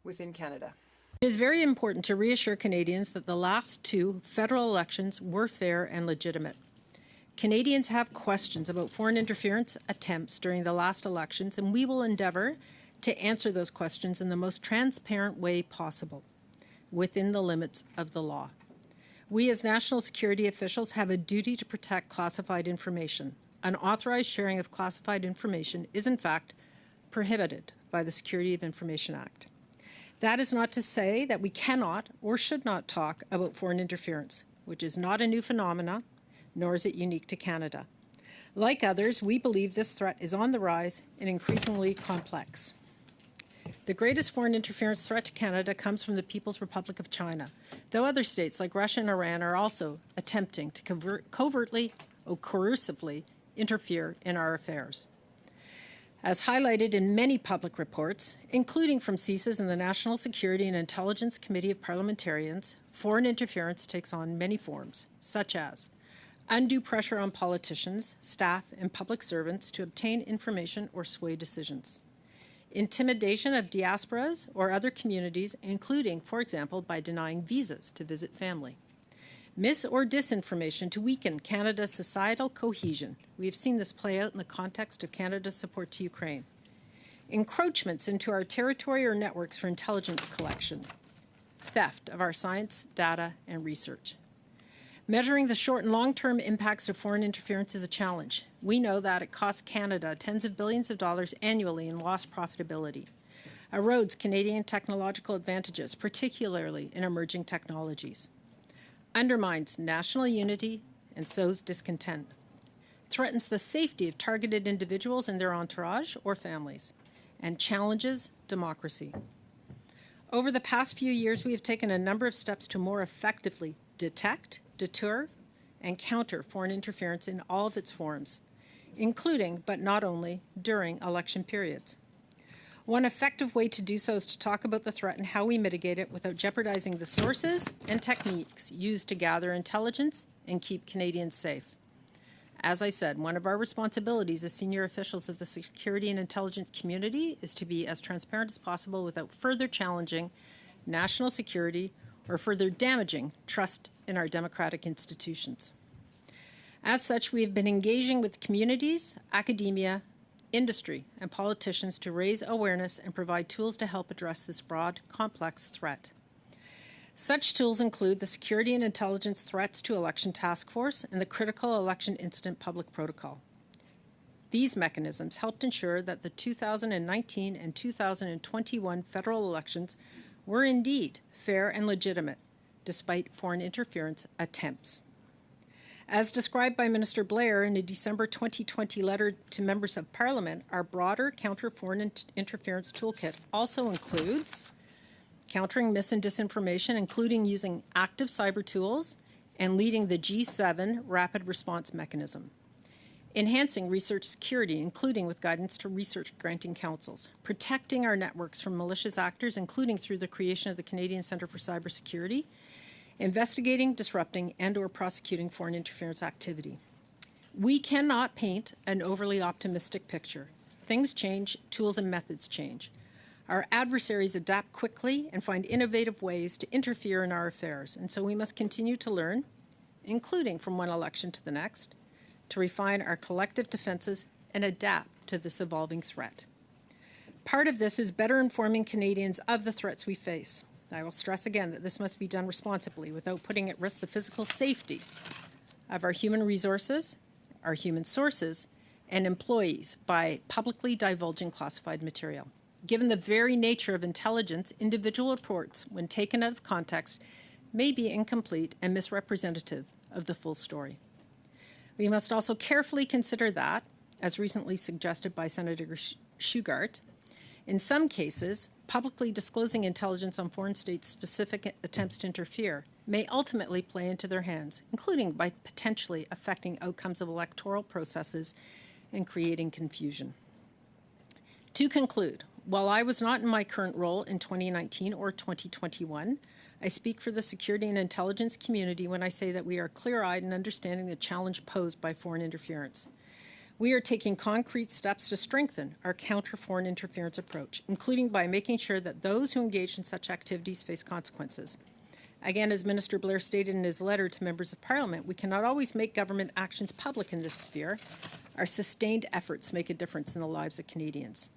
within Canada. It is very important to reassure Canadians that the last two federal elections were fair and legitimate. Canadians have questions about foreign interference attempts during the last elections, and we will endeavour to answer those questions in the most transparent way possible, within the limits of the law. We as national security officials have a duty to protect classified information. Unauthorized sharing of classified information is, in fact, prohibited by the Security of Information Act. That is not to say that we cannot or should not talk about foreign interference, which is not a new phenomenon, nor is it unique to Canada. Like others, we believe this threat is on the rise and increasingly complex. The greatest foreign interference threat to Canada comes from the People's Republic of China, though other states like Russia and Iran are also attempting to covertly or coercively interfere in our affairs. As highlighted in many public reports, including from CSIS and the National Security and Intelligence Committee of Parliamentarians, foreign interference takes on many forms, such as undue pressure on politicians, staff, and public servants to obtain information or sway decisions. Intimidation of diasporas or other communities, including, for example, by denying visas to visit family. Mis- or disinformation to weaken Canada's societal cohesion. We have seen this play out in the context of Canada's support to Ukraine. Encroachments into our territory or networks for intelligence collection. Theft of our science, data, and research. Measuring the short and long-term impacts of foreign interference is a challenge. We know that it costs Canada tens of billions of dollars annually in lost profitability, erodes Canadian technological advantages, particularly in emerging technologies, undermines national unity and sows discontent, threatens the safety of targeted individuals and their entourage or families, and challenges democracy. Over the past few years, we have taken a number of steps to more effectively detect, deter, and counter foreign interference in all of its forms, including, but not only, during election periods. One effective way to do so is to talk about the threat and how we mitigate it without jeopardizing the sources and techniques used to gather intelligence and keep Canadians safe. As I said, one of our responsibilities as senior officials of the security and intelligence community is to be as transparent as possible without further challenging national security or further damaging trust in our democratic institutions. As such, we have been engaging with communities, academia, industry, and politicians to raise awareness and provide tools to help address this broad, complex threat. Such tools include the Security and Intelligence Threats to Election Task Force and the Critical Election Incident Public Protocol. These mechanisms helped ensure that the 2019 and 2021 federal elections were indeed fair and legitimate, despite foreign interference attempts. As described by Minister Blair in a December 2020 letter to members of Parliament, our broader counter foreign interference toolkit also includes countering mis- and disinformation, including using active cyber tools and leading the G7 rapid response mechanism, enhancing research security, including with guidance to research granting councils, protecting our networks from malicious actors, including through the creation of the Canadian Centre for Cybersecurity, investigating, disrupting, and/or prosecuting foreign interference activity. We cannot paint an overly optimistic picture. Things change, tools and methods change. Our adversaries adapt quickly and find innovative ways to interfere in our affairs, and so we must continue to learn, including from one election to the next, to refine our collective defenses and adapt to this evolving threat. Part of this is better informing Canadians of the threats we face. I will stress again that this must be done responsibly without putting at risk the physical safety of our human resources, our human sources, and employees by publicly divulging classified material. Given the very nature of intelligence, individual reports, when taken out of context, may be incomplete and misrepresentative of the full story. We must also carefully consider that, as recently suggested by Senator Shugart, in some cases, publicly disclosing intelligence on foreign states' specific attempts to interfere may ultimately play into their hands, including by potentially affecting outcomes of electoral processes and creating confusion. To conclude, while I was not in my current role in 2019 or 2021, I speak for the security and intelligence community when I say that we are clear-eyed in understanding the challenge posed by foreign interference. We are taking concrete steps to strengthen our counter foreign interference approach, including by making sure that those who engage in such activities face consequences. Again, as Minister Blair stated in his letter to members of Parliament, we cannot always make government actions public in this sphere. Our sustained efforts make a difference in the lives of Canadians.